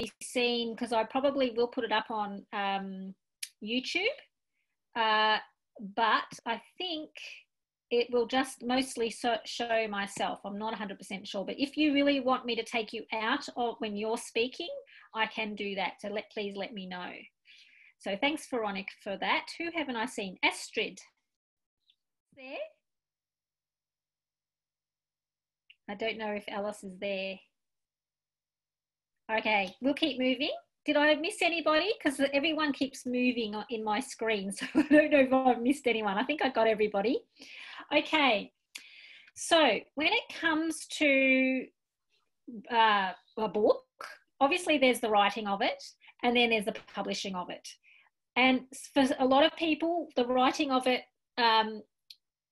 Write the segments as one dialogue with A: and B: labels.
A: be seen, because I probably will put it up on YouTube, but I think it will just mostly show myself. I'm not 100% sure, but if you really want me to take you out of when you're speaking, I can do that. So please let me know. So thanks, Veronica, for that. Who haven't I seen? Astrid. There? I don't know if Alice is there. Okay, we'll keep moving. Did I miss anybody? Because everyone keeps moving in my screen, so I don't know if I've missed anyone. I think I got everybody. Okay, so when it comes to a book, obviously there's the writing of it, and then there's the publishing of it. And for a lot of people, the writing of it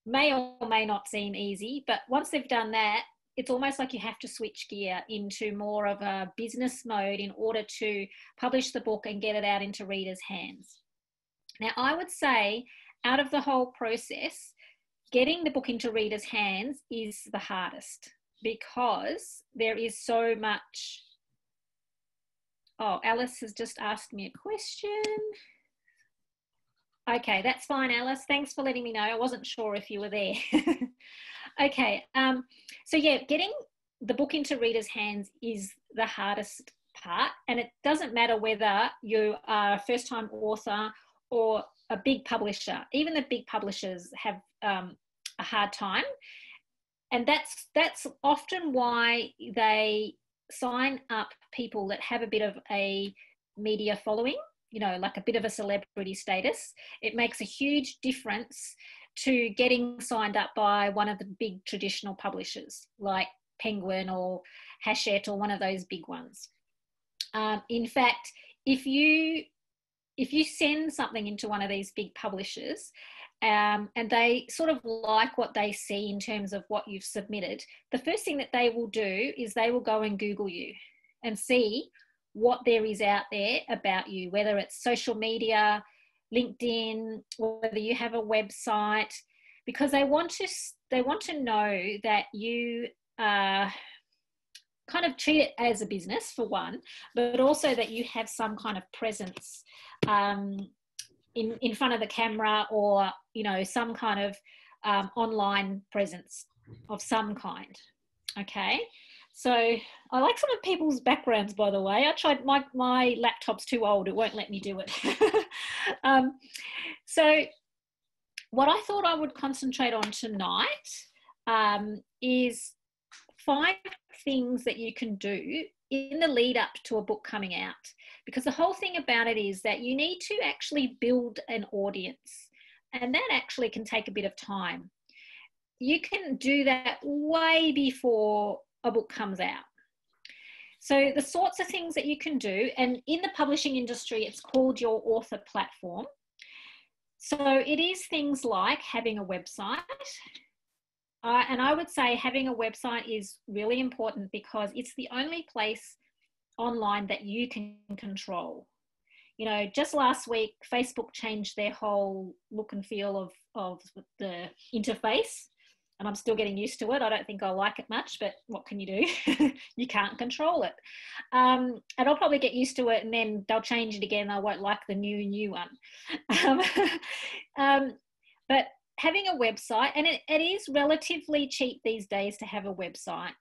A: may or may not seem easy, but once they've done that, it's almost like you have to switch gear into more of a business mode in order to publish the book and get it out into readers' hands. Now, I would say out of the whole process, getting the book into readers' hands is the hardest, because there is so much. Oh, Alice has just asked me a question. Okay, that's fine, Alice. Thanks for letting me know. I wasn't sure if you were there. Okay, so yeah, getting the book into readers' hands is the hardest part, and it doesn't matter whether you are a first-time author or a big publisher. Even the big publishers have a hard time, and that's often why they sign up people that have a bit of a media following, you know, like a bit of a celebrity status. It makes a huge difference to getting signed up by one of the big traditional publishers like Penguin or Hachette or one of those big ones. In fact, if you send something into one of these big publishers and they sort of like what they see in terms of what you've submitted, the first thing that they will do is they will go and Google you and see what there is out there about you, whether it's social media, LinkedIn, or whether you have a website, because they want to know that you kind of treat it as a business, for one, but also that you have some kind of presence in front of the camera, or, you know, some kind of online presence of some kind. Okay. So I like some of people's backgrounds, by the way. I tried, my laptop's too old. It won't let me do it. So what I thought I would concentrate on tonight is 5 things that you can do in the lead up to a book coming out. Because the whole thing about it is that you need to actually build an audience, and that actually can take a bit of time. You can do that way before a book comes out. So the sorts of things that you can do, and in the publishing industry, it's called your author platform. So it is things like having a website. And I would say having a website is really important, because it's the only place online that you can control. You know, just last week, Facebook changed their whole look and feel of the interface. And I'm still getting used to it. I don't think I like it much, but what can you do? You can't control it. And I'll probably get used to it, and then they'll change it again. I won't like the new one. But having a website, and it is relatively cheap these days to have a website.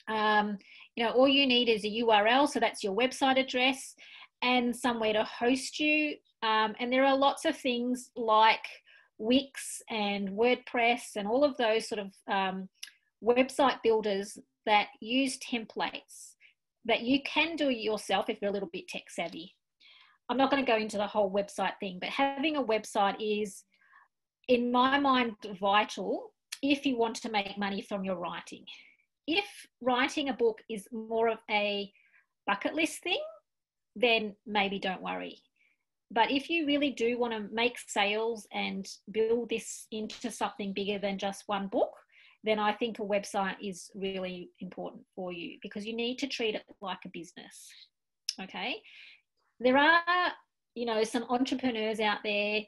A: You know, all you need is a URL, so that's your website address, and somewhere to host you. And there are lots of things like Wix and WordPress and all of those sort of website builders that use templates that you can do yourself if you're a little bit tech savvy. I'm not going to go into the whole website thing, but having a website is, in my mind, vital if you want to make money from your writing. If writing a book is more of a bucket list thing, then maybe don't worry. But if you really do want to make sales and build this into something bigger than just one book, then I think a website is really important for you, because you need to treat it like a business. Okay. There are, you know, some entrepreneurs out there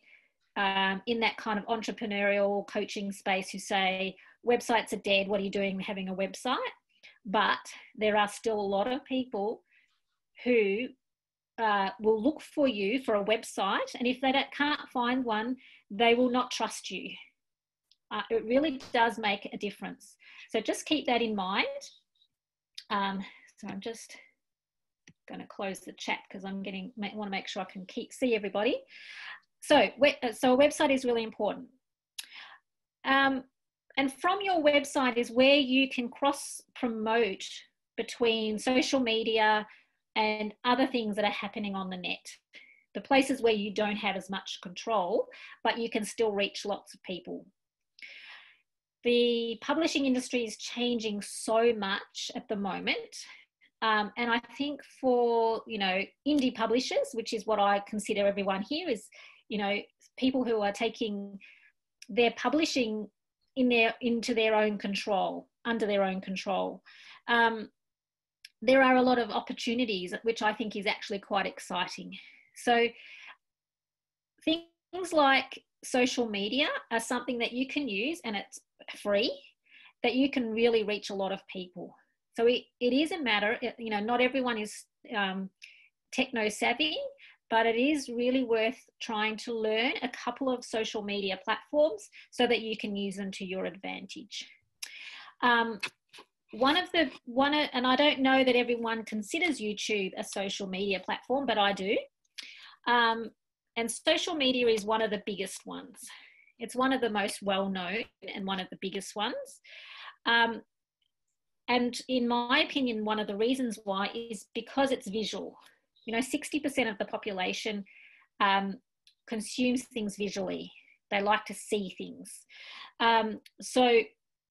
A: in that kind of entrepreneurial coaching space who say websites are dead. What are you doing having a website? But there are still a lot of people who will look for you for a website, and if they can't find one, they will not trust you. It really does make a difference. So just keep that in mind. So I'm just going to close the chat because I want to make sure I can see everybody. So a website is really important. And from your website is where you can cross-promote between social media and other things that are happening on the net. The places where you don't have as much control, but you can still reach lots of people. The publishing industry is changing so much at the moment. And I think for, indie publishers, which is what I consider everyone here is, people who are taking their publishing into their own control, under their own control. There are a lot of opportunities, which I think is actually quite exciting. So things like social media are something that you can use, and it's free, that you can really reach a lot of people. So it is a matter, not everyone is techno savvy, but it is really worth trying to learn a couple of social media platforms so that you can use them to your advantage. And I don't know that everyone considers YouTube a social media platform, but I do. And social media is one of the biggest ones. It's one of the most well-known and one of the biggest ones. And in my opinion, one of the reasons why is because it's visual. 60% of the population consumes things visually. They like to see things. So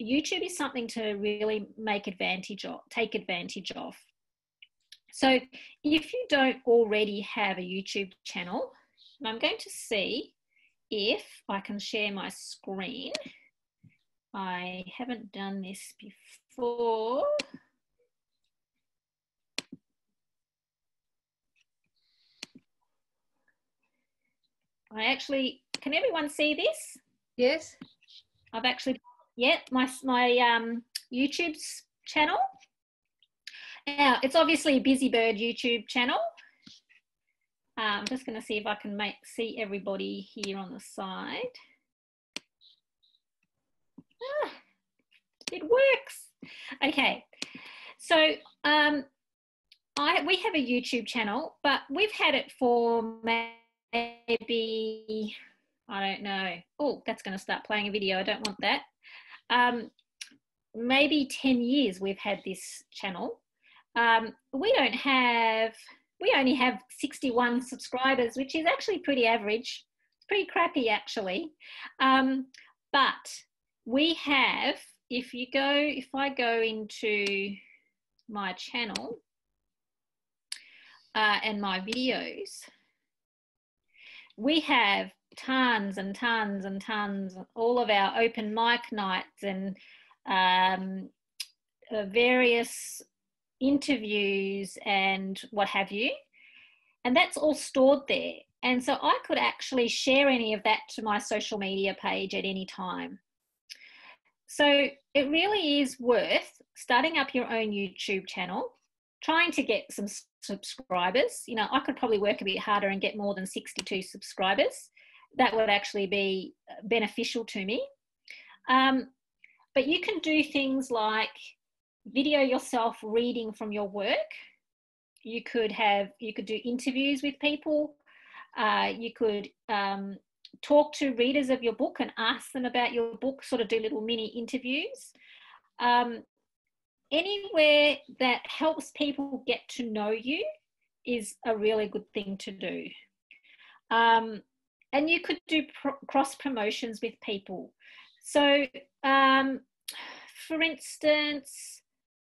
A: YouTube is something to really take advantage of. So if you don't already have a YouTube channel, I'm going to see if I can share my screen. I haven't done this before. Can everyone see this?
B: Yes.
A: I've actually, my YouTube's channel. Now, it's obviously a Busy Bird YouTube channel. I'm just going to see if I can see everybody here on the side. It works. Okay. So we have a YouTube channel, but we've had it for maybe, I don't know. Oh, that's going to start playing a video. I don't want that. Maybe 10 years we've had this channel. We only have 61 subscribers, which is actually pretty average. It's pretty crappy, actually. But we have, if I go into my channel and my videos, we have tons and tons and tons, all of our open mic nights and various interviews and what have you. And that's all stored there. And so I could actually share any of that to my social media page at any time. So it really is worth starting up your own YouTube channel, trying to get some subscribers. I could probably work a bit harder and get more than 62 subscribers. That would actually be beneficial to me. But you can do things like video yourself reading from your work. You could do interviews with people. You could talk to readers of your book and ask them about your book, sort of do little mini interviews. Anywhere that helps people get to know you is a really good thing to do. And you could do cross promotions with people. So, for instance,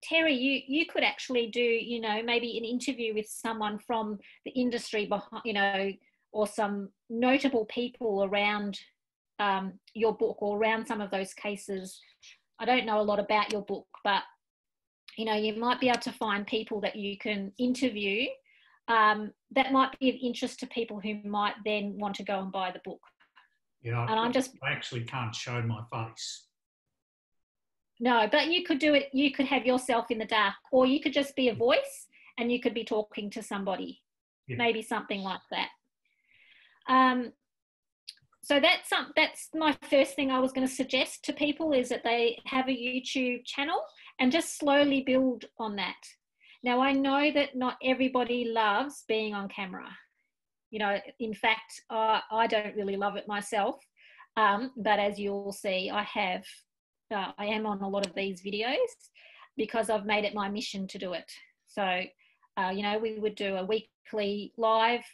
A: Terry, you could actually do, maybe an interview with someone from the industry behind, or some notable people around your book or around some of those cases. I don't know a lot about your book, but, you might be able to find people that you can interview that might be of interest to people who might then want to go and buy the book.
C: Yeah,
A: and
C: I actually can't show my face.
A: No, but you could do it. You could have yourself in the dark, or you could just be a voice and you could be talking to somebody, maybe something like that. So that's my first thing I was going to suggest to people, is that they have a YouTube channel and just slowly build on that. Now, I know that not everybody loves being on camera. In fact, I don't really love it myself. But as you'll see, I am on a lot of these videos because I've made it my mission to do it. So, we would do a weekly live.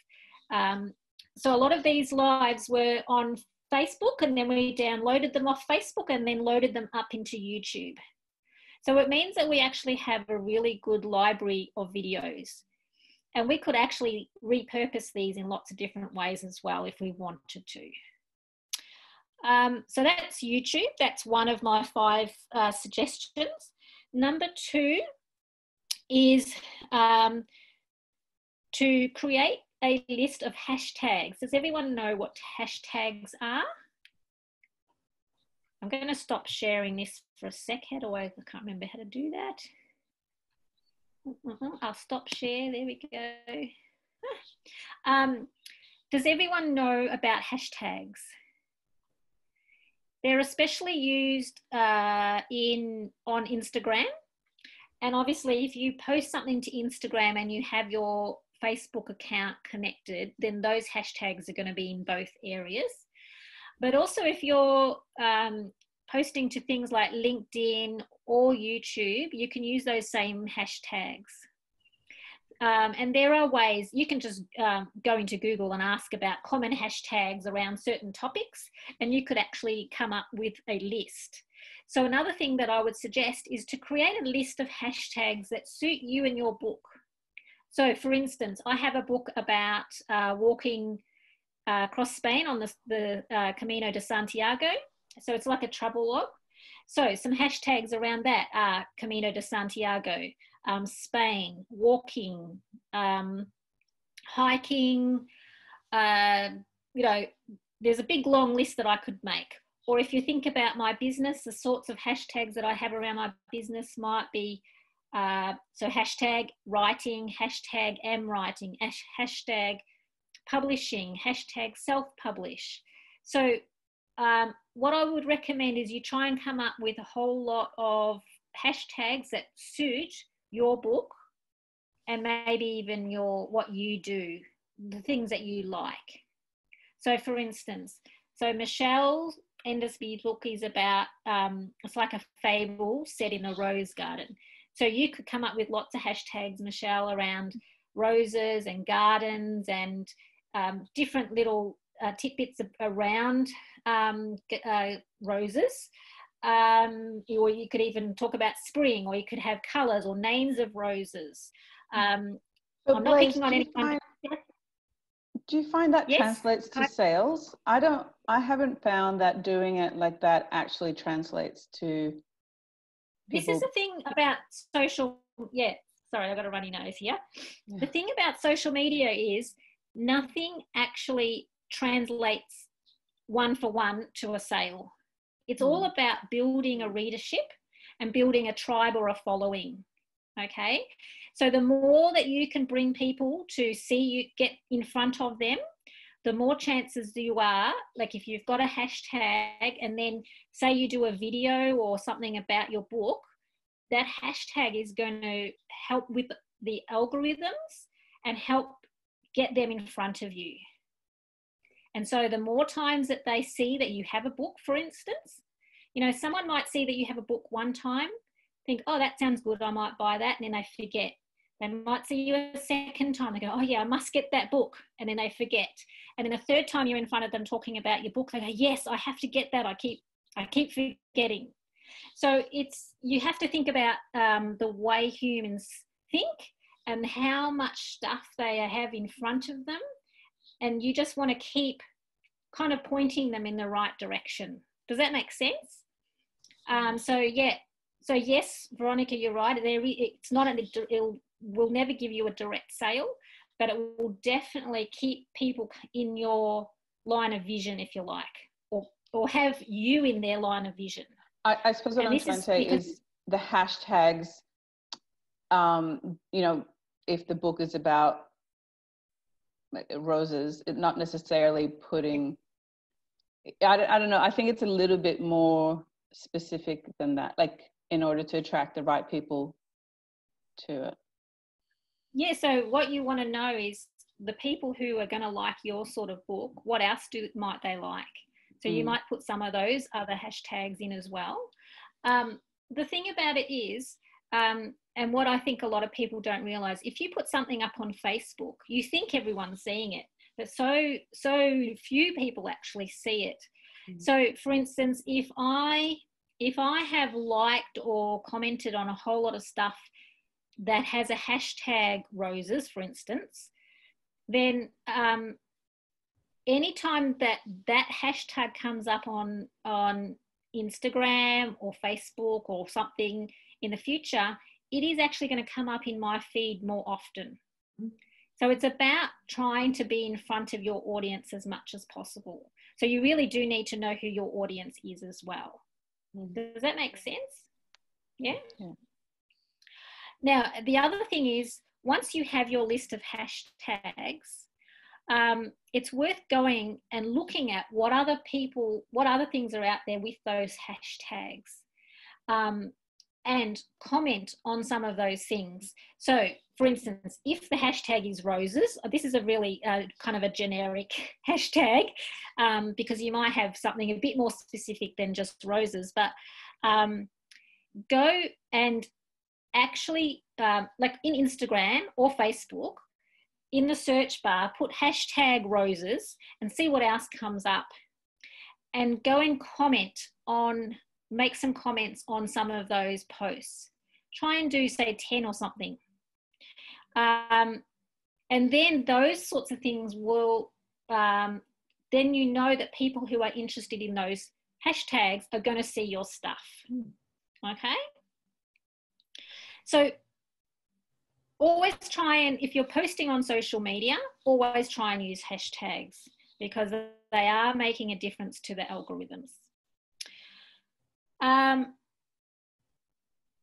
A: So a lot of these lives were on Facebook, and then we downloaded them off Facebook and then loaded them up into YouTube. So it means that we actually have a really good library of videos, and we could actually repurpose these in lots of different ways as well if we wanted to. So that's YouTube. That's one of my 5 suggestions. Number 2 is to create a list of hashtags. Does everyone know what hashtags are? I'm going to stop sharing this for a sec. How do I can't remember how to do that. I'll stop share. There we go. Does everyone know about hashtags? They're especially used on Instagram. And obviously, if you post something to Instagram and you have your Facebook account connected, then those hashtags are going to be in both areas. But also, if you're posting to things like LinkedIn or YouTube, you can use those same hashtags. And there are ways you can just go into Google and ask about common hashtags around certain topics, and you could actually come up with a list. So another thing that I would suggest is to create a list of hashtags that suit you and your book. So for instance, I have a book about walking across Spain on the Camino de Santiago. So it's like a travel log. So some hashtags around that are Camino de Santiago, Spain, walking, hiking. There's a big long list that I could make. Or if you think about my business, the sorts of hashtags that I have around my business might be, so hashtag writing, hashtag am writing, hashtag publishing, hashtag self-publish. So what I would recommend is you try and come up with a whole lot of hashtags that suit your book and maybe even what you do, the things that you like. So for instance, Michelle Endersby's book is about, it's like a fable set in a rose garden. So you could come up with lots of hashtags, Michelle, around roses and gardens and different little tidbits around roses. Or you could even talk about spring, or you could have colours or names of roses. I'm not picking on anyone.
B: Do you find that translates to sales? I haven't found that doing it like that actually translates to people.
A: This is the thing about social, sorry, I've got a runny nose here. Yeah. The thing about social media is nothing actually translates one for one to a sale. It's all about building a readership and building a tribe or a following, okay? So the more that you can bring people to see you, get in front of them, the more chances you are, like if you've got a hashtag and then say you do a video or something about your book, that hashtag is going to help with the algorithms and help get them in front of you. And so the more times that they see that you have a book, for instance, someone might see that you have a book one time, think, oh, that sounds good, I might buy that, and then they forget. They might see you a second time, they go, oh yeah, I must get that book, and then they forget. And then a third time you're in front of them talking about your book, they go, yes, I have to get that, I keep forgetting. So you have to think about the way humans think and how much stuff they have in front of them, and you just want to keep kind of pointing them in the right direction. Does that make sense? So yes, Veronica, you're right. It's not it will never give you a direct sale, but it will definitely keep people in your line of vision, if you like, or have you in their line of vision.
B: I suppose what I'm trying to say is the hashtags, if the book is about like roses, not necessarily putting, I don't know, I think it's a little bit more specific than that, like in order to attract the right people to it.
A: Yeah, so what you want to know is the people who are going to like your sort of book, what else might they like? So you might put some of those other hashtags in as well. The thing about it is, and what I think a lot of people don't realise, if you put something up on Facebook, you think everyone's seeing it, but so few people actually see it. So, for instance, if I have liked or commented on a whole lot of stuff that has a hashtag roses, for instance, then anytime that hashtag comes up on Instagram or Facebook or something in the future, it is actually going to come up in my feed more often. So it's about trying to be in front of your audience as much as possible. So you really do need to know who your audience is as well. Does that make sense? Yeah? Now, the other thing is, once you have your list of hashtags, it's worth going and looking at what other things are out there with those hashtags, and comment on some of those things. So, for instance, if the hashtag is roses, this is a really kind of a generic hashtag, because you might have something a bit more specific than just roses, but go and actually, like in Instagram or Facebook, in the search bar, put hashtag roses and see what else comes up, and go and make some comments on some of those posts. Try and do, say, 10 or something. And then those sorts of things will, then you know that people who are interested in those hashtags are going to see your stuff. Okay? So always try and, if you're posting on social media, always try and use hashtags, because they are making a difference to the algorithms.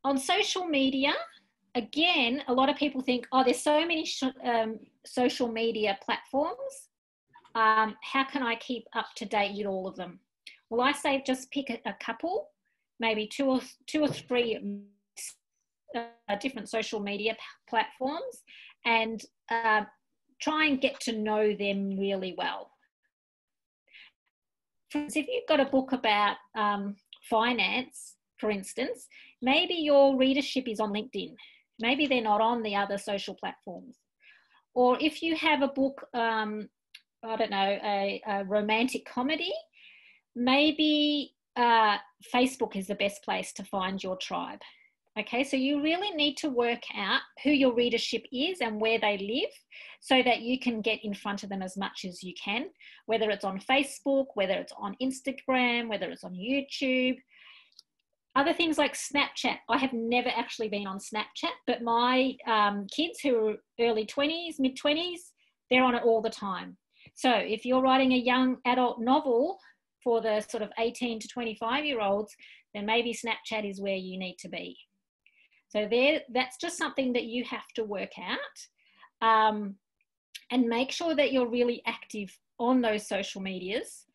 A: On social media, again, a lot of people think, oh, there's so many social media platforms. How can I keep up to date with all of them? Well, I say just pick a couple, maybe two or three different social media platforms, and try and get to know them really well. For instance, if you've got a book about finance, for instance, maybe your readership is on LinkedIn. Maybe they're not on the other social platforms. Or if you have a book, I don't know, a romantic comedy, maybe Facebook is the best place to find your tribe. Okay, so you really need to work out who your readership is and where they live, so that you can get in front of them as much as you can, whether it's on Facebook, whether it's on Instagram, whether it's on YouTube. Other things like Snapchat. I have never actually been on Snapchat, but my kids who are early 20s, mid 20s, they're on it all the time. So if you're writing a young adult novel for the sort of 18 to 25-year-olds, then maybe Snapchat is where you need to be. So that's just something that you have to work out, and make sure that you're really active on those social medias.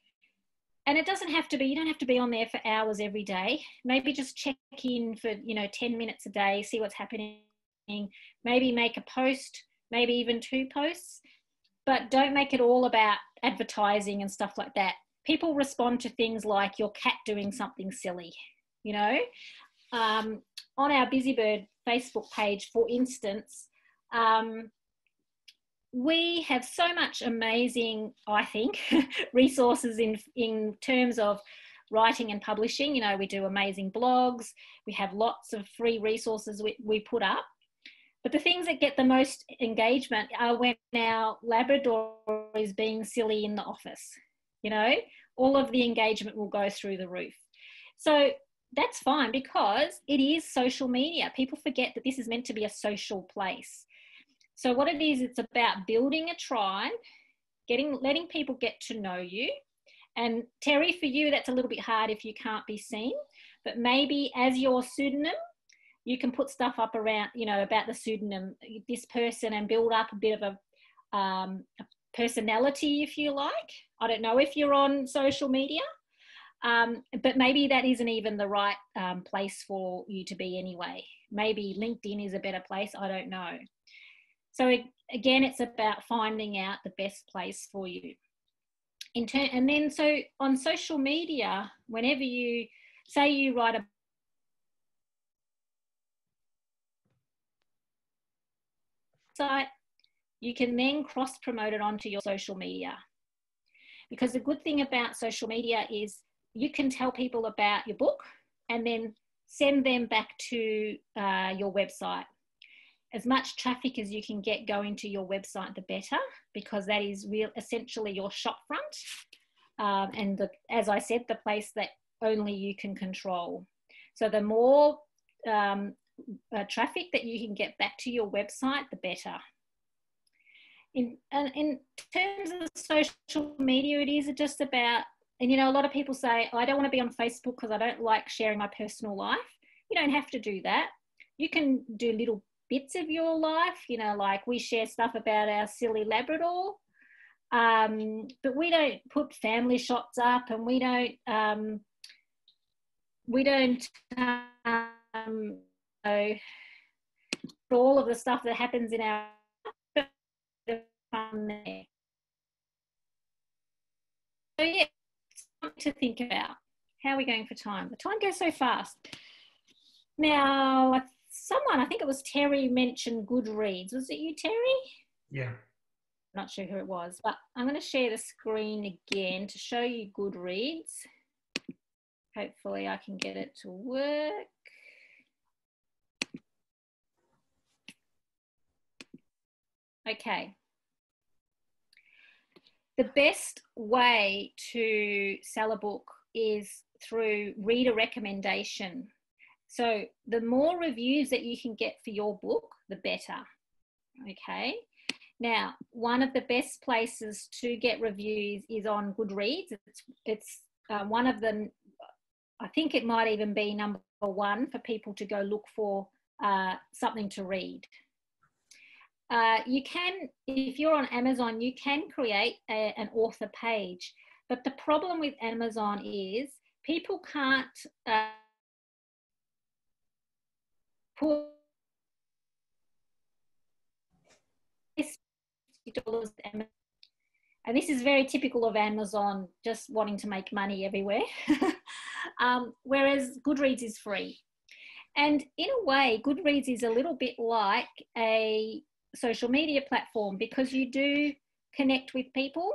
A: And it doesn't have to be, you don't have to be on there for hours every day. Maybe just check in for, 10 minutes a day, see what's happening. Maybe make a post, maybe even 2 posts, but don't make it all about advertising and stuff like that. People respond to things like your cat doing something silly, on our Busybird Facebook page, for instance, we have so much amazing, I think, resources in terms of writing and publishing. We do amazing blogs. We have lots of free resources we put up. But the things that get the most engagement are when our Labrador is being silly in the office. All of the engagement will go through the roof. So that's fine, because it is social media. People forget that this is meant to be a social place. So what it is, it's about building a tribe, letting people get to know you. And Terry, for you, that's a little bit hard if you can't be seen, but maybe as your pseudonym, you can put stuff up around, you know, about the pseudonym, this person, and build up a bit of a personality, if you like. I don't know if you're on social media, but maybe that isn't even the right place for you to be anyway. Maybe LinkedIn is a better place. I don't know. So again, it's about finding out the best place for you. And then so on social media, whenever you say you write a site, you can then cross promote it onto your social media. Because the good thing about social media is you can tell people about your book and then send them back to your website. As much traffic as you can get going to your website, the better, because that is essentially your shop front. And as I said, the place that only you can control. So the more traffic that you can get back to your website, the better. In terms of social media, it is just about, and you know, a lot of people say, oh, I don't want to be on Facebook because I don't like sharing my personal life. You don't have to do that. You can do little bits of your life, you know, like we share stuff about our silly Labrador, but we don't put family shots up, and we don't know all of the stuff that happens in our fun there. So yeah, something to think about. How are we going for time? The time goes so fast. Now, I think it was Terry, mentioned Goodreads. Was it you, Terry?
C: Yeah.
A: Not sure who it was, but I'm going to share the screen again to show you Goodreads. Hopefully I can get it to work. Okay. The best way to sell a book is through reader recommendation. So the more reviews that you can get for your book, the better. Okay. Now, one of the best places to get reviews is on Goodreads. It's one of the, I think it might even be number one for people to go look for something to read. You can, if you're on Amazon, you can create an author page. But the problem with Amazon is people can't put $50, and this is very typical of Amazon, just wanting to make money everywhere. Whereas Goodreads is free. And in a way, Goodreads is a little bit like a social media platform, because you do connect with people,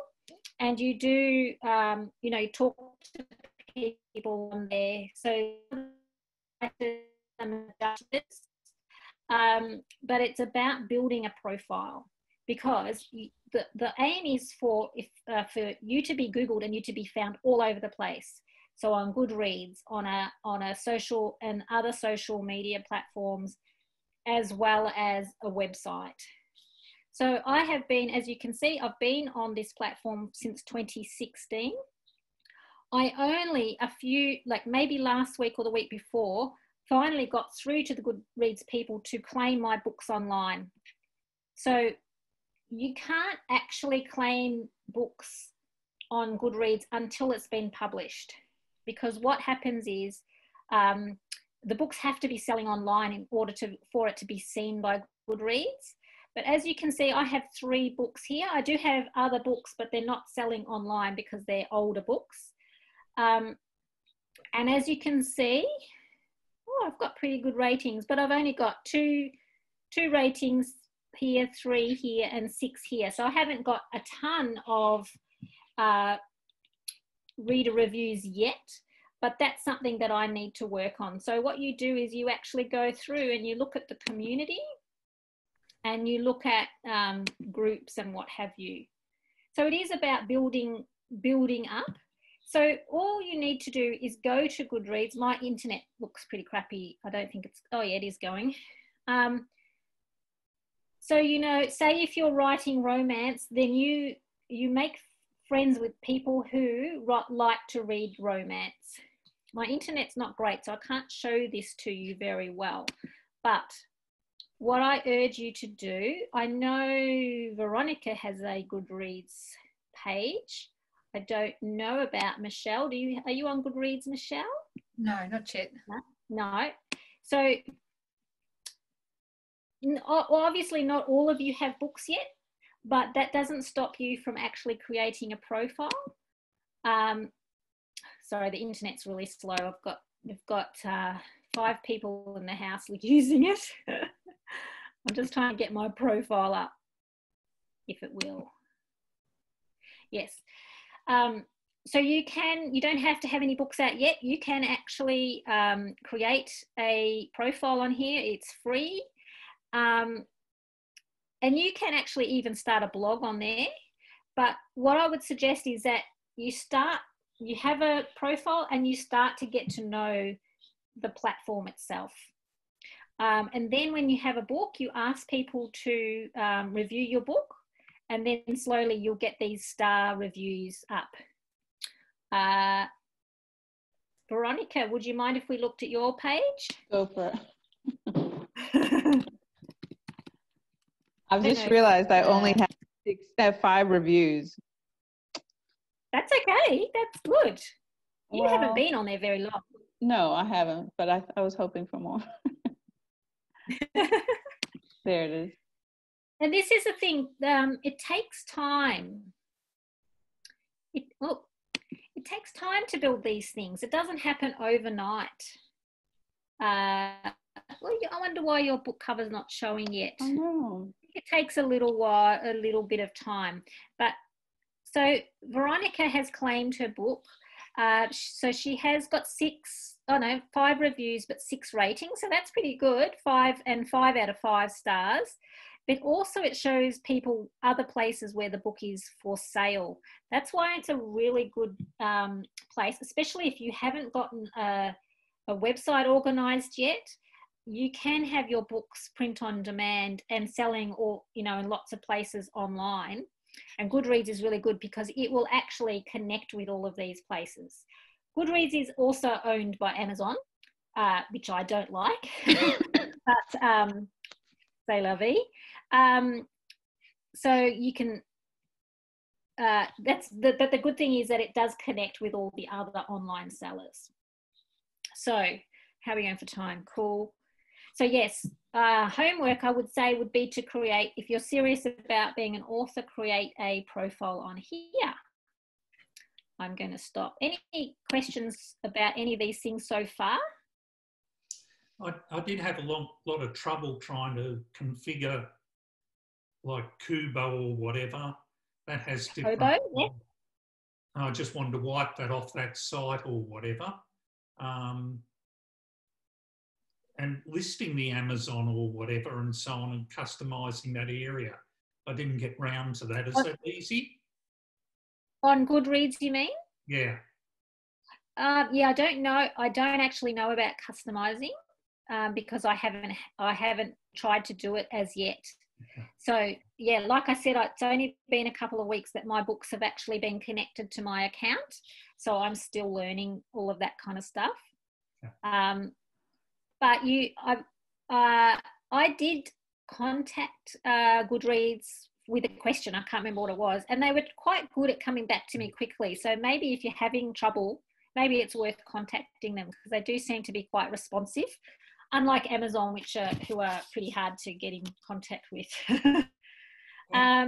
A: and you do, you know, talk to people on there. So, but it's about building a profile, because the aim is for you to be Googled and you to be found all over the place. So on Goodreads, on a social and other social media platforms, as well as a website. So I have been, as you can see, I've been on this platform since 2016. I only like maybe last week or the week before, finally got through to the Goodreads people to claim my books online. So you can't actually claim books on Goodreads until it's been published, because what happens is the books have to be selling online in order for it to be seen by Goodreads. But as you can see, I have 3 books here. I do have other books, but they're not selling online because they're older books. And as you can see, I've got pretty good ratings, but I've only got two ratings here, 3 here, and 6 here. So I haven't got a ton of reader reviews yet, but that's something that I need to work on. So what you do is you actually go through and you look at the community, and you look at groups and what have you. So it is about building up. So all you need to do is go to Goodreads. My internet looks pretty crappy. I don't think it's, oh yeah, it is going. So, you know, say if you're writing romance, then you make friends with people who like to read romance. my internet's not great, so I can't show this to you very well. But what I urge you to do, I know Veronica has a Goodreads page. I don't know about Michelle. Are you on Goodreads, Michelle?
D: No, not yet.
A: No. So obviously not all of you have books yet, but that doesn't stop you from actually creating a profile. Sorry, the internet's really slow. We've got 5 people in the house using it. I'm just trying to get my profile up, if it will. Yes. So you don't have to have any books out yet. You can actually create a profile on here. It's free. And you can actually even start a blog on there. But what I would suggest is that you have a profile and you start to get to know the platform itself. And then when you have a book, you ask people to review your book, and then slowly you'll get these star reviews up. Veronica, would you mind if we looked at your page?
B: Go for it. I've just realized I only have 5 reviews.
A: That's okay. That's good. You haven't been on there very long.
B: No, I haven't, but I was hoping for more. There it is.
A: And this is the thing. It takes time. It takes time to build these things. It doesn't happen overnight. I wonder why your book cover's not showing yet.
B: I know.
A: It takes a little bit of time. But so Veronica has claimed her book. So she has got 5 reviews, but 6 ratings. So that's pretty good. 5 out of 5 stars. But also it shows people other places where the book is for sale. That's why it's a really good place, especially if you haven't gotten a website organised yet. You can have your books print on demand and selling in lots of places online. And Goodreads is really good because it will actually connect with all of these places. Goodreads is also owned by Amazon, which I don't like, but c'est la vie. So you can, but the good thing is that it does connect with all the other online sellers. So how are we going for time? Cool. So yes, homework I would say would be to create, if you're serious about being an author, create a profile on here. I'm going to stop. Any questions about any of these things so far?
C: I did have a lot of trouble trying to configure like Kubo or whatever. That has different...
A: Kobo, yeah.
C: I just wanted to wipe that off that site or whatever. And listing the Amazon or whatever and so on and customising that area. I didn't get round to that. Is that easy?
A: On Goodreads, you mean?
C: Yeah.
A: Yeah, I don't know. I don't actually know about customising because I haven't tried to do it as yet. Okay. So yeah, like I said, it's only been a couple of weeks that my books have actually been connected to my account. So I'm still learning all of that kind of stuff. Okay. But I did contact Goodreads with a question. I can't remember what it was. And they were quite good at coming back to me quickly. So maybe if you're having trouble, maybe it's worth contacting them because they do seem to be quite responsive, unlike Amazon, who are pretty hard to get in contact with.
C: How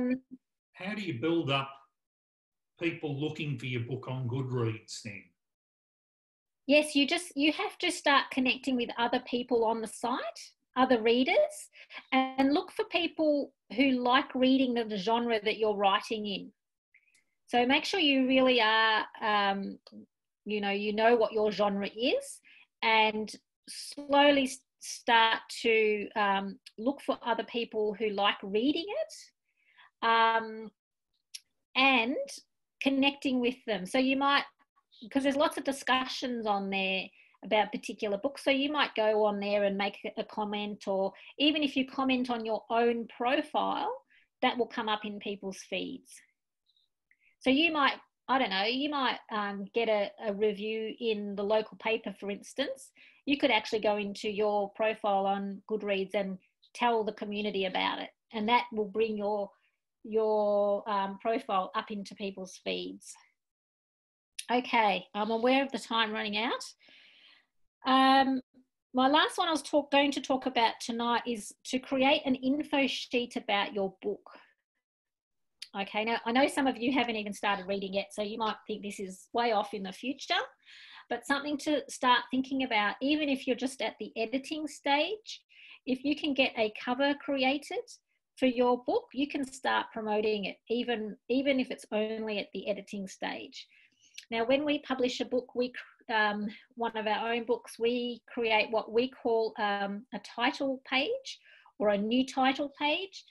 C: do you build up people looking for your book on Goodreads then?
A: Yes, you have to start connecting with other people on the site, other readers, and look for people who like reading the genre that you're writing in. So make sure you really are, you know what your genre is, and slowly start to look for other people who like reading it, and connecting with them. So you might, because there's lots of discussions on there about particular books. So you might go on there and make a comment, or even if you comment on your own profile, that will come up in people's feeds. So you might I don't know, you might get a review in the local paper, for instance. You could actually go into your profile on Goodreads and tell the community about it, and that will bring your profile up into people's feeds. Okay, I'm aware of the time running out. My last one I was going to talk about tonight is to create an info sheet about your book. Okay, now I know some of you haven't even started reading yet, so you might think this is way off in the future, but something to start thinking about, even if you're just at the editing stage. If you can get a cover created for your book, you can start promoting it, even if it's only at the editing stage. Now, when we publish a book, one of our own books, we create what we call a title page or a new title page.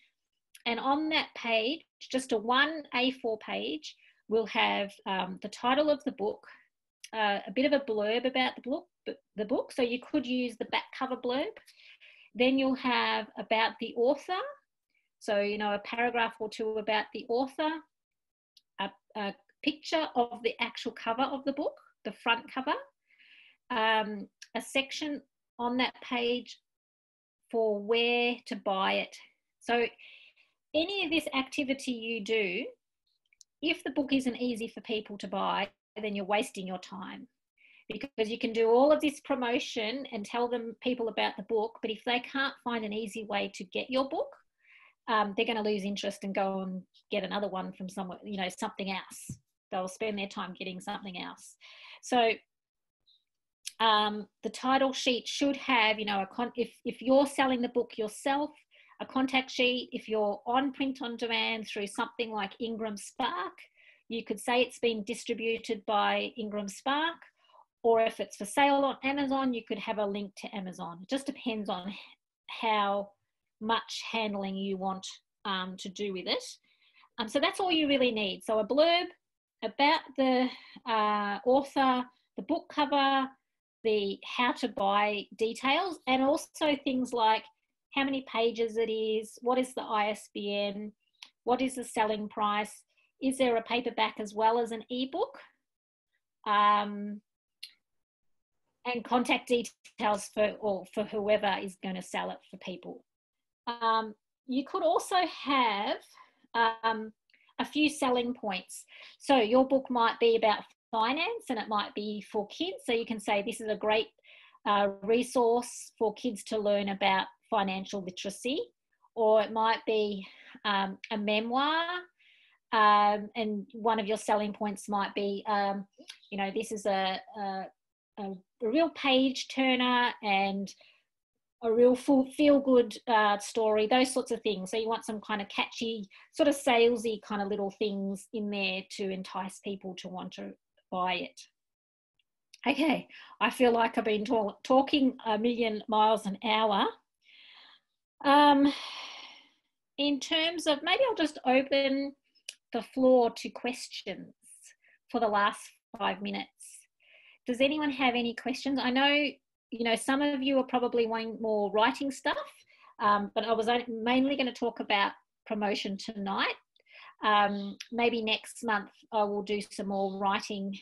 A: And on that page, just a 1 A4 page, will have the title of the book, a bit of a blurb about the book. So you could use the back cover blurb. Then you'll have about the author. So, you know, a paragraph or two about the author, a picture of the actual cover of the book, the front cover, a section on that page for where to buy it. So any of this activity you do, if the book isn't easy for people to buy, then you're wasting your time, because you can do all of this promotion and tell people about the book, but if they can't find an easy way to get your book, they're going to lose interest and go and get another one from somewhere, you know, something else. They'll spend their time getting something else. So the title sheet should have, you know, if you're selling the book yourself, a contact sheet. If you're on print on demand through something like Ingram Spark, you could say it's been distributed by Ingram Spark, or if it's for sale on Amazon, you could have a link to Amazon. It just depends on how much handling you want to do with it. So that's all you really need. So a blurb about the author, the book cover, the how to buy details, and also things like how many pages it is, what is the ISBN, what is the selling price, is there a paperback as well as an ebook, and contact details for whoever is going to sell it for people. You could also have a few selling points. So your book might be about finance and it might be for kids. So you can say this is a great resource for kids to learn about financial literacy, or it might be a memoir, and one of your selling points might be, you know, this is a real page turner and a real feel-good story, those sorts of things. So you want some kind of catchy, sort of salesy kind of little things in there to entice people to want to buy it. Okay, I feel like I've been talking a million miles an hour. In terms of, maybe I'll just open the floor to questions for the last 5 minutes. Does anyone have any questions? I know, you know, some of you are probably wanting more writing stuff, but I was mainly going to talk about promotion tonight. Maybe next month I will do some more writing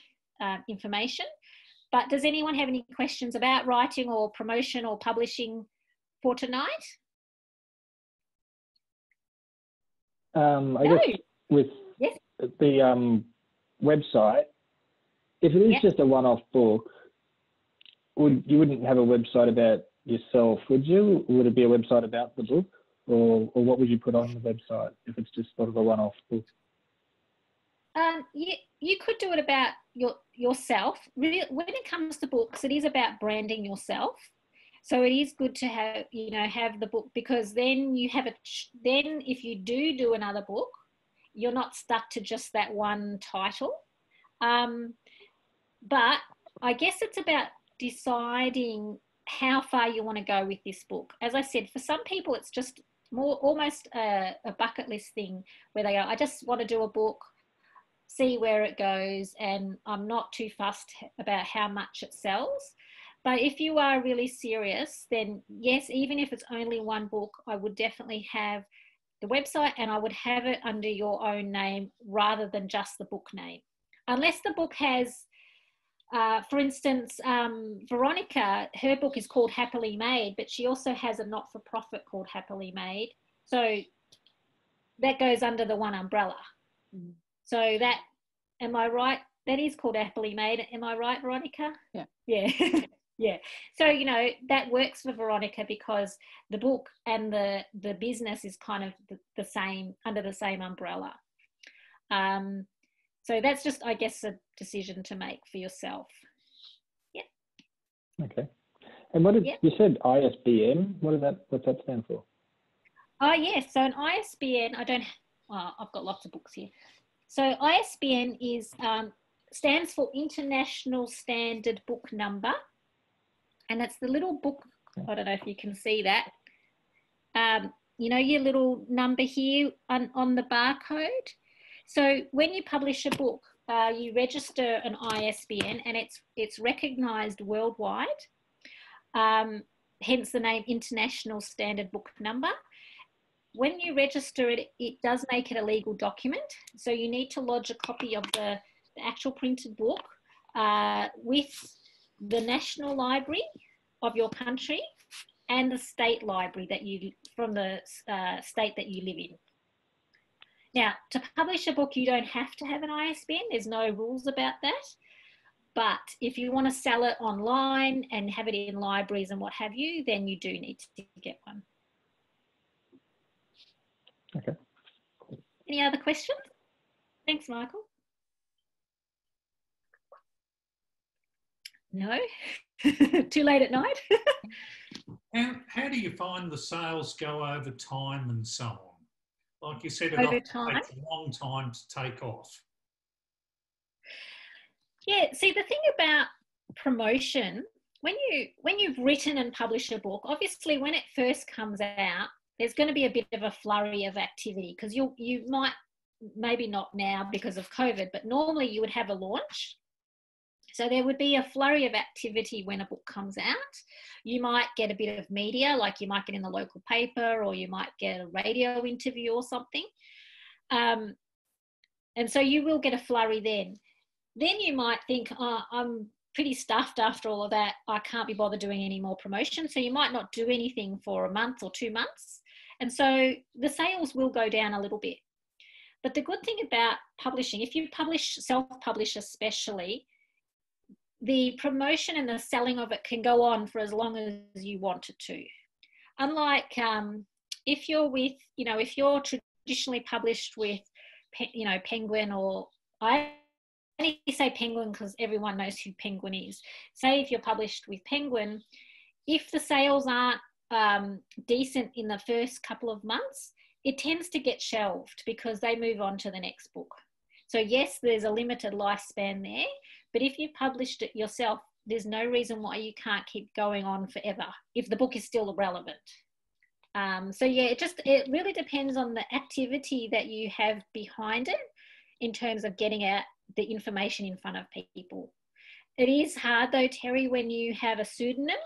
A: information. But does anyone have any questions about writing or promotion or publishing for tonight?
D: I guess with the website, if it is just a one-off book, you wouldn't have a website about yourself, would you? Would it be a website about the book, or what would you put on the website if it's just sort of a one-off book?
A: You could do it about yourself. Really, when it comes to books, it is about branding yourself. So it is good to have, you know, have the book, because then you have then if you do another book, you're not stuck to just that one title. But I guess it's about deciding how far you want to go with this book. As I said, for some people, it's just more almost a bucket list thing where they go, I just want to do a book, see where it goes, and I'm not too fussed about how much it sells. But if you are really serious, then yes, even if it's only one book, I would definitely have the website, and I would have it under your own name rather than just the book name. unless the book has, for instance, Veronica, her book is called Happily Made, but she also has a not-for-profit called Happily Made. So that goes under the one umbrella. So that, am I right? That is called Happily Made. Am I right, Veronica?
B: Yeah.
A: Yeah. Yeah. So, you know, that works for Veronica because the book and the business is kind of the same, under the same umbrella. So that's just, I guess, a decision to make for yourself. Yeah.
D: Okay. And what did you said ISBN? What's that stand for?
A: Oh, yes. So an ISBN, I've got lots of books here. So ISBN stands for International Standard Book Number. And it's the little book, I don't know if you can see that. You know, your little number here on the barcode. So when you publish a book, you register an ISBN and it's recognised worldwide, hence the name International Standard Book Number. When you register it, it does make it a legal document. So you need to lodge a copy of the actual printed book with the National Library of your country and the state library from the state that you live in. Now, to publish a book, you don't have to have an ISBN. There's no rules about that. But if you want to sell it online and have it in libraries and what have you, then you do need to get one.
D: Okay.
A: Any other questions? Thanks, Michael. No? Too late at night?
C: How do you find the sales go over time and so on? Like you said, it
A: Over
C: often
A: time?
C: takes a long time to take off.
A: Yeah, see, the thing about promotion, when you've written and published a book, obviously when it first comes out, there's going to be a bit of a flurry of activity because you might, maybe not now because of COVID, but normally you would have a launch. So there would be a flurry of activity when a book comes out. You might get a bit of media, like you might get in the local paper or you might get a radio interview or something. And so you will get a flurry then. Then you might think, oh, I'm pretty stuffed after all of that. I can't be bothered doing any more promotion. So you might not do anything for a month or 2 months. And so the sales will go down a little bit. But the good thing about publishing, if you self-publish especially, the promotion and the selling of it can go on for as long as you want it to. Unlike if you're traditionally published with, Penguin, or I only say Penguin because everyone knows who Penguin is. Say if you're published with Penguin, if the sales aren't decent in the first couple of months, it tends to get shelved because they move on to the next book. So yes, there's a limited lifespan there, but if you've published it yourself, there's no reason why you can't keep going on forever if the book is still relevant. So yeah, it really depends on the activity that you have behind it in terms of getting out the information in front of people. It is hard though, Terry, when you have a pseudonym,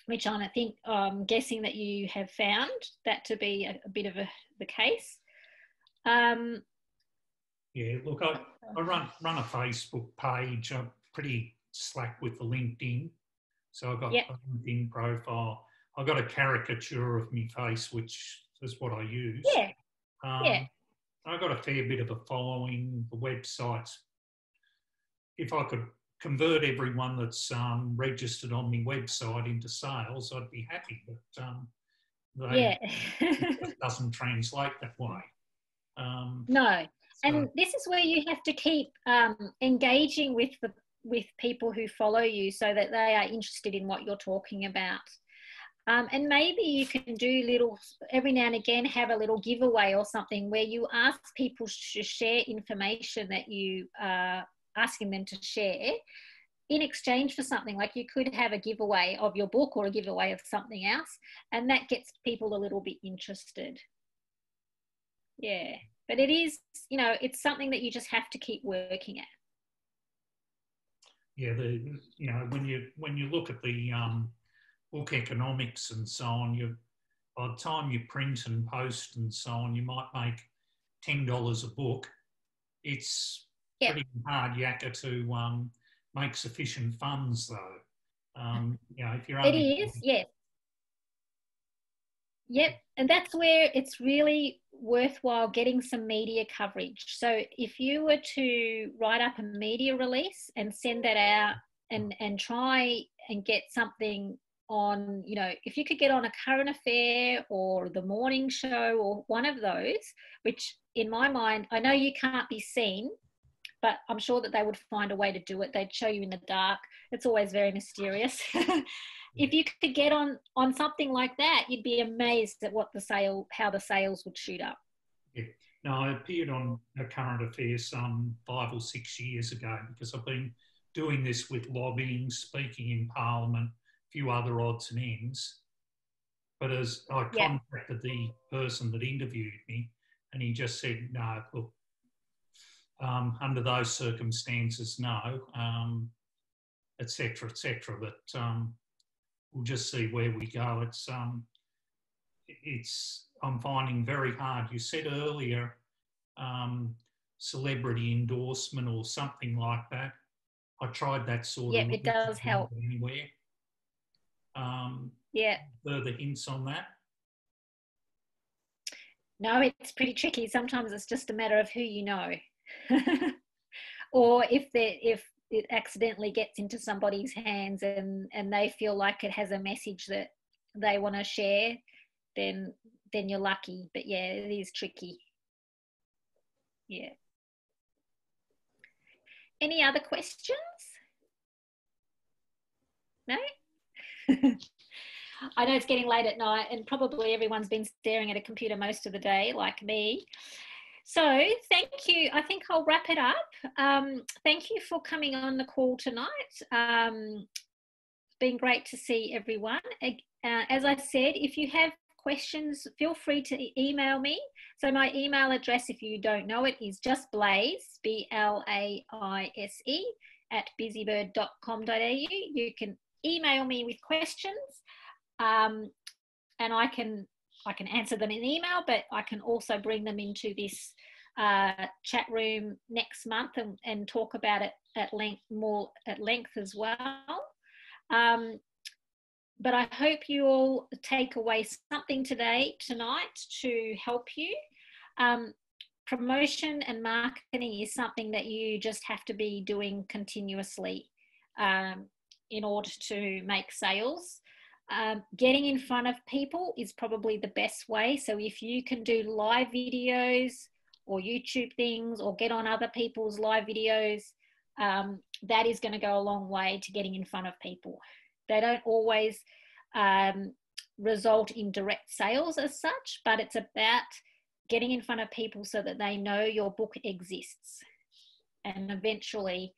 A: which I'm guessing that you have found that to be a bit of the case.
C: Yeah, look, I run a Facebook page. I'm pretty slack with the LinkedIn. So I've got a LinkedIn profile. I've got a caricature of my face, which is what I use.
A: Yeah.
C: I've got a fair bit of a following. The websites, if I could convert everyone that's registered on my website into sales, I'd be happy. But it just doesn't translate that way.
A: No. And this is where you have to keep engaging with people who follow you so that they are interested in what you're talking about. And maybe you can do every now and again, have a little giveaway or something where you ask people to share information that you are asking them to share in exchange for something. Like you could have a giveaway of your book or a giveaway of something else, and that gets people a little bit interested. Yeah. But it is, it's something that you just have to keep working at.
C: Yeah, when you look at the book economics and so on, by the time you print and post and so on, you might make $10 a book. It's
A: Yep.
C: pretty hard yakka to make sufficient funds, though. You know, if you're
A: It is, yes. Yep, and that's where it's really worthwhile getting some media coverage. So if you were to write up a media release and send that out and try and get something on, you know, if you could get on a current affair or the morning show or one of those, which in my mind, I know you can't be seen, but I'm sure that they would find a way to do it. They'd show you in the dark. It's always very mysterious. If you could get on something like that, you'd be amazed at how the sales would shoot up.
C: Yeah. No, I appeared on a current affair some 5 or 6 years ago because I've been doing this with lobbying, speaking in Parliament, a few other odds and ends. But as I contacted the person that interviewed me, and he just said, no, look, under those circumstances, no, et cetera, but we'll just see where we go. I'm finding very hard. You said earlier, celebrity endorsement or something like that. I tried that sort of.
A: Yeah, it does help.
C: Anywhere. Further hints on that?
A: No, it's pretty tricky. Sometimes it's just a matter of who you know. Or if it accidentally gets into somebody's hands and they feel like it has a message that they want to share, then you're lucky. But yeah, it is tricky. Yeah. Any other questions? No? I know it's getting late at night and probably everyone's been staring at a computer most of the day, like me. So thank you. I think I'll wrap it up. Thank you for coming on the call tonight. It's been great to see everyone. As I said, if you have questions, feel free to email me. So my email address, if you don't know it, is just Blaise, BLAISE, @busybird.com.au. You can email me with questions, and I can answer them in email, but I can also bring them into this chat room next month and talk about it more at length as well. But I hope you all take away something tonight to help you. Promotion and marketing is something that you just have to be doing continuously in order to make sales. Getting in front of people is probably the best way. So if you can do live videos or YouTube things or get on other people's live videos, that is going to go a long way to getting in front of people. They don't always result in direct sales as such, but it's about getting in front of people so that they know your book exists. And eventually,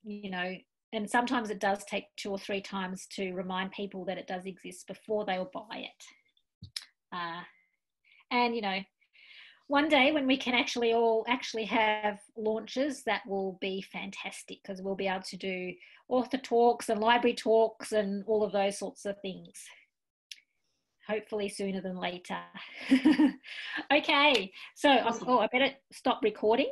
A: you know, and sometimes it does take 2 or 3 times to remind people that it does exist before they'll buy it. And, you know, one day when we can all have launches, that will be fantastic because we'll be able to do author talks and library talks and all of those sorts of things. Hopefully sooner than later. Okay, so I better stop recording.